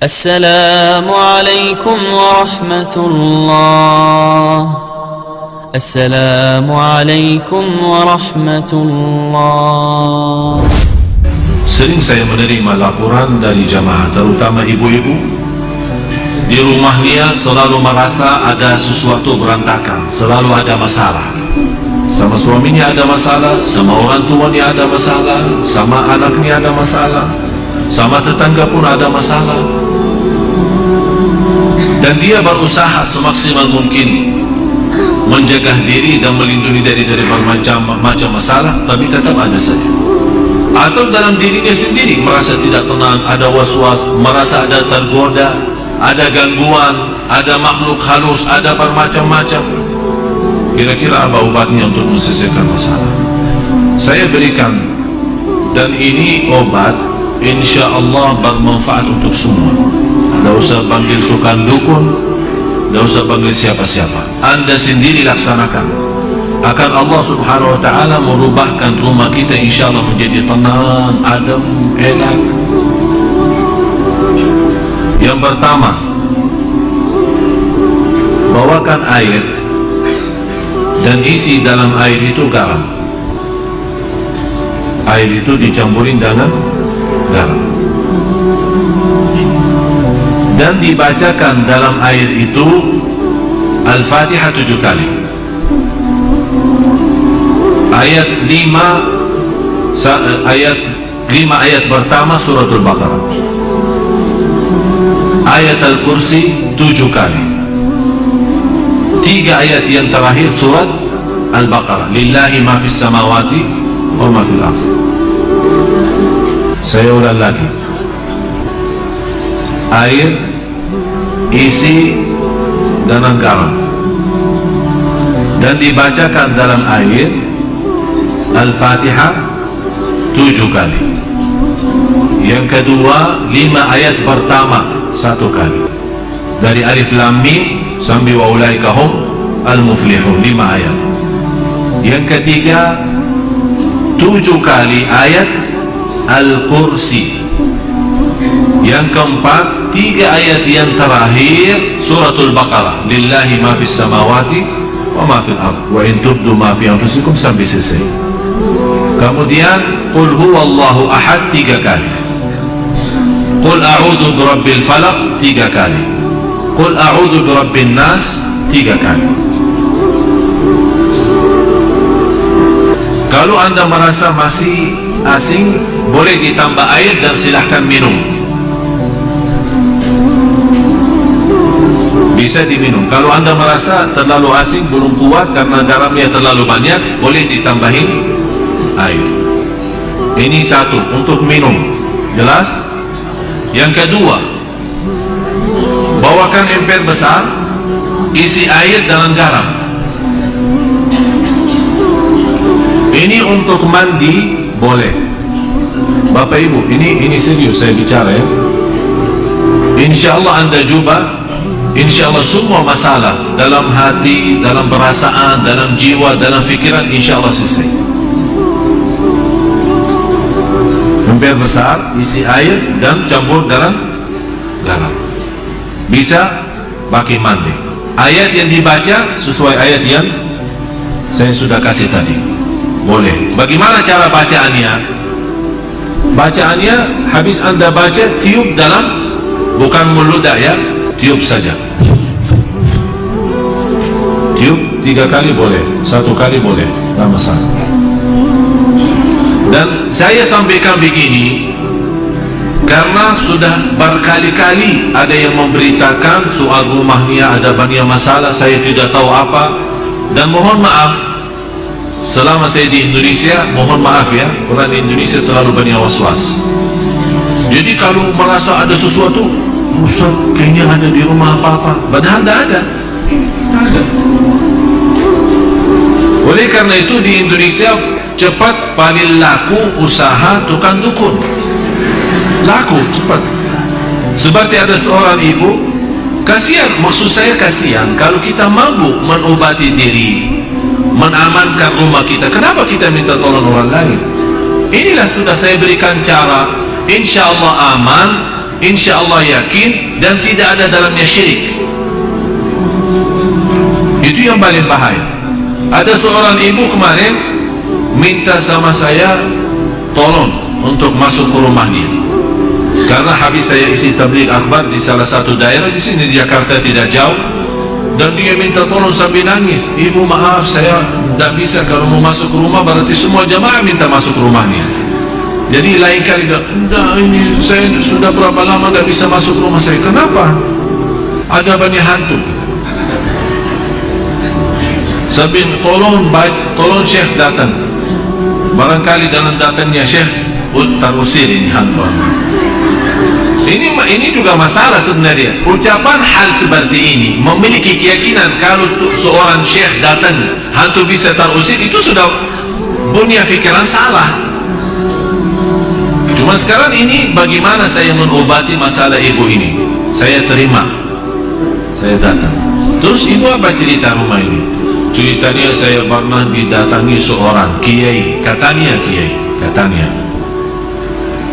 Assalamualaikum warahmatullah. Assalamualaikum warahmatullah. Sering saya menerima laporan dari jamaah, terutama ibu-ibu. Di rumahnya selalu merasa ada sesuatu berantakan, selalu ada masalah. Sama suaminya ada masalah, sama orang tuanya ada masalah, sama anaknya ada masalah, sama tetangga pun ada masalah. Dan dia berusaha semaksimal mungkin menjaga diri dan melindungi dari bermacam masalah, tapi tetap ada saja. Atau dalam dirinya sendiri merasa tidak tenang, ada was-was, merasa ada tergoda, ada gangguan, ada makhluk halus, ada bermacam-macam. Kira-kira apa obatnya untuk menyelesaikan masalah? Saya berikan, dan ini obat insya Allah bermanfaat untuk semua. Tidak usah panggil tukang dukun, tidak usah panggil siapa-siapa, Anda sendiri laksanakan. Akan Allah subhanahu wa ta'ala merubahkan rumah kita insya Allah menjadi tenang, adem, enak. Yang pertama, bawakan air dan isi dalam air itu garam. Air itu dicampurin dengan garam dan dibacakan dalam air itu Al-Fatihah 7 kali. Ayat 5 ayat pertama suratul Baqarah. Ayat Al-Kursi 7 kali. 3 ayat yang terakhir surat Al-Baqarah. Lillahi ma fis samawati wa ma fil ardh. Saya ulang lagi. Air isi dengan garam dan dibacakan dalam air Al-Fatihah 7 kali. Yang kedua 5 ayat pertama 1 kali, dari Alif Lam Mim sampai wa ulaika hum al-muflihun, 5 ayat. Yang ketiga 7 kali ayat Al-Kursi. Yang keempat 3 ayat yang terakhir suratul Baqarah. Lillahi ma fis samawati wa ma fil ardh wa in tubdu ma fi anfusikum sampai selesai. Kemudian qul huwallahu ahad 3 kali. Qul a'udzu birabbil falaq 3 kali. Qul a'udzu birabbin nas 3 kali. Kalau Anda merasa masih asing, boleh ditambah air dan silahkan minum. Bisa diminum. Kalau Anda merasa terlalu asing, belum kuat karena garamnya terlalu banyak, boleh ditambahin air. Ini satu untuk minum, jelas. Yang kedua, bawakan ember besar, isi air dengan garam. Ini untuk mandi boleh. Bapak Ibu, ini serius saya bicara ya. Insya Allah Anda coba, insya Allah semua masalah dalam hati, dalam perasaan, dalam jiwa, dalam fikiran insya Allah selesai. Ember besar, isi air dan campur dalam garam. Bisa pakai mandi. Ayat yang dibaca sesuai ayat yang saya sudah kasih tadi, boleh. Bagaimana cara bacaannya? Bacaannya habis Anda baca, tiup dalam, bukan meludah ya, tiup saja. Tiup 3 kali boleh, 1 kali boleh, tidak masalah. Dan saya sampaikan begini karena sudah berkali-kali ada yang memberitakan soal rumahnya ada banyak masalah, saya tidak tahu apa. Dan mohon maaf, selama saya di Indonesia, mohon maaf ya, orang di Indonesia terlalu banyak was-was. Jadi kalau merasa ada sesuatu, Ustaz kayaknya ada di rumah apa-apa, padahal tidak ada. Oleh karena itu di Indonesia cepat paling laku usaha tukang dukun. Laku cepat. Seperti ada seorang ibu, kasihan, maksud saya kasihan kalau kita mampu mengobati diri, mengamankan rumah kita, kenapa kita minta tolong orang lain? Inilah sudah saya berikan cara, insya Allah aman, insya Allah yakin dan tidak ada dalamnya syirik. Itu yang paling bahaya. Ada seorang ibu kemarin minta sama saya tolong untuk masuk ke rumah dia, karena habis saya isi tabligh akbar di salah satu daerah di sini di Jakarta tidak jauh, dan dia minta tolong sambil nangis, ibu maaf saya tidak bisa, kalau mau masuk ke rumah berarti semua jamaah minta masuk ke rumahnya. Jadi lain kali dia, enggak, ini saya sudah berapa lama tidak bisa masuk ke rumah saya. Kenapa? Ada banyak hantu. Sambil tolong Syekh datang, barangkali dalam datangnya Syekh terusir ini hantu. Ini juga masalah sebenarnya. Ucapan hal seperti ini memiliki keyakinan kalau seorang Syekh datang hantu bisa terusir, itu sudah punya fikiran salah. Cuma sekarang ini bagaimana saya mengobati masalah ibu ini? Saya terima, saya datang. Terus ibu apa cerita rumah ini? Ceritanya saya pernah didatangi seorang kiai, katanya kiai, katanya.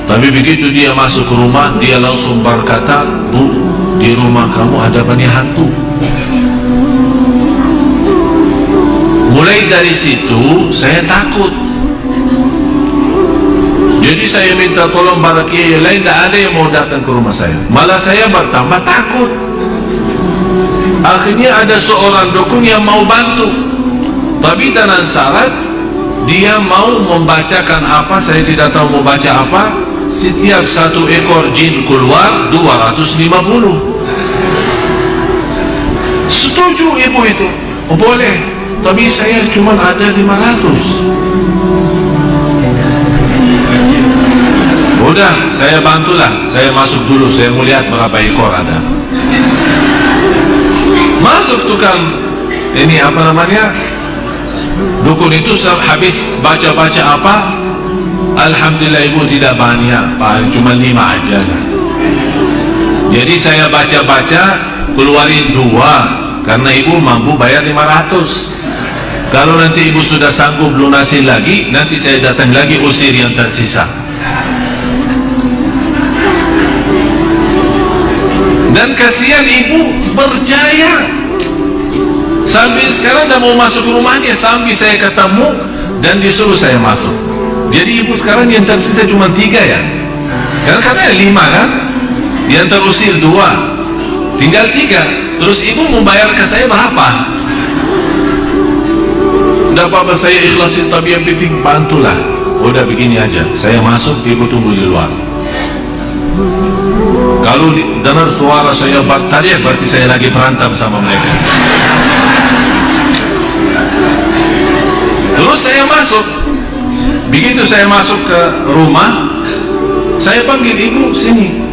Tapi begitu dia masuk ke rumah, dia langsung berkata, bu, di rumah kamu ada banyak hantu. Mulai dari situ saya takut. Jadi saya minta tolong para kiai lain, tidak ada yang mau datang ke rumah saya. Malah saya bertambah takut. Akhirnya ada seorang dukun yang mau bantu, tapi dengan syarat dia mau membacakan apa, saya tidak tahu mau baca apa. Setiap satu ekor jin keluar 250. Setuju ibu itu, oh, boleh, tapi saya cuma ada 500. Udah, saya bantulah, saya masuk dulu, saya melihat berapa ekor ada. Masuk tukang ini apa namanya, dukun itu habis baca-baca apa, alhamdulillah ibu tidak banyak, cuma 5 aja. Jadi saya baca-baca keluarin 2 karena ibu mampu bayar 500. Kalau nanti ibu sudah sanggup lunasin lagi, nanti saya datang lagi usir yang tersisa. Dan kasihan ibu percaya, sampai sekarang dah mau masuk ke rumahnya, sampai saya ketemu dan disuruh saya masuk. Jadi ibu sekarang yang tersisa cuma 3 ya, karena katanya 5 kan, yang terusir 2, tinggal 3. Terus ibu membayar ke saya berapa? Tidak apa-apa, saya ikhlasin, tapi yang penting bantulah. Udah begini aja, saya masuk, ibu tunggu di luar. Kalau dengar suara saya berteriak, berarti saya lagi berantem sama mereka. Terus saya masuk. Begitu saya masuk ke rumah, saya panggil ibu sini.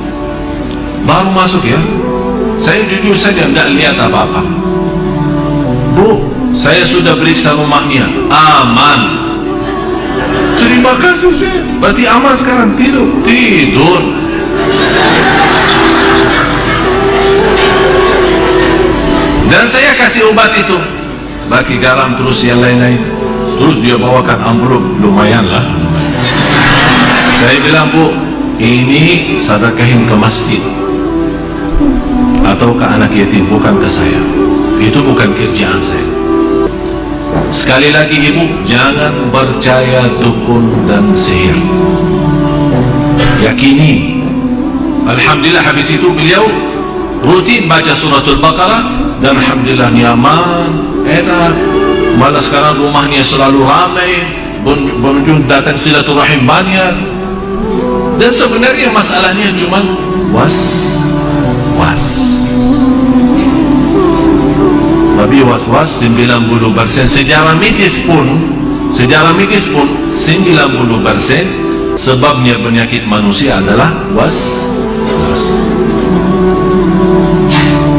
Baru masuk ya, saya jujur saja tidak lihat apa-apa. Bu, saya sudah periksa rumahnya, aman. Terima kasih saya. Berarti aman sekarang, tidur. Dan saya kasih obat itu, bagi garam terus yang lain-lain. Terus dia bawakan amplop, lumayan lah. Saya bilang, bu, ini sedekahin ke masjid atau ke anak yatim, bukan ke saya. Itu bukan kerjaan saya. Sekali lagi ibu, jangan percaya dukun dan sihir. Yakini. Alhamdulillah habis itu beliau rutin baca suratul Baqarah, dan alhamdulillah nyaman, enak. Malah sekarang rumahnya selalu ramai, pengunjung datang silaturahim banyak. Dan sebenarnya masalahnya cuma was-was. Tapi was-was 90%. Sejarah medis pun 90% sebabnya penyakit manusia adalah was-was.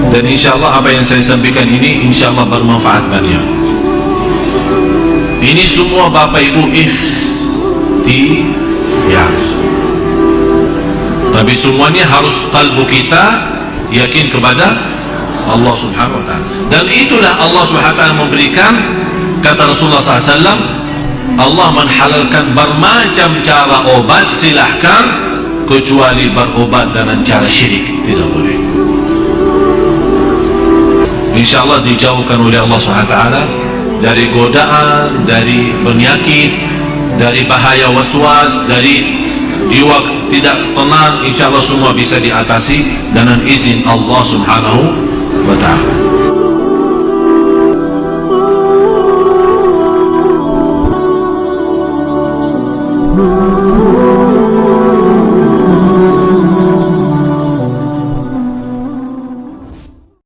Dan insyaAllah apa yang saya sampaikan ini insyaAllah bermanfaat banyak. Ini semua Bapak Ibu ikhtiar, tapi semuanya harus kalbu kita yakin kepada Allah subhanahu wa ta'ala. Dan itulah Allah subhanahu wa ta'ala memberikan, kata Rasulullah SAW, Allah menhalalkan bermacam cara obat, silahkan, kecuali berobat dengan cara syirik, tidak boleh. InsyaAllah dijauhkan oleh Allah SWT dari godaan, dari penyakit, dari bahaya waswas, dari jiwa tidak tenang. InsyaAllah semua bisa diatasi dengan izin Allah Subhanahu wa ta'ala.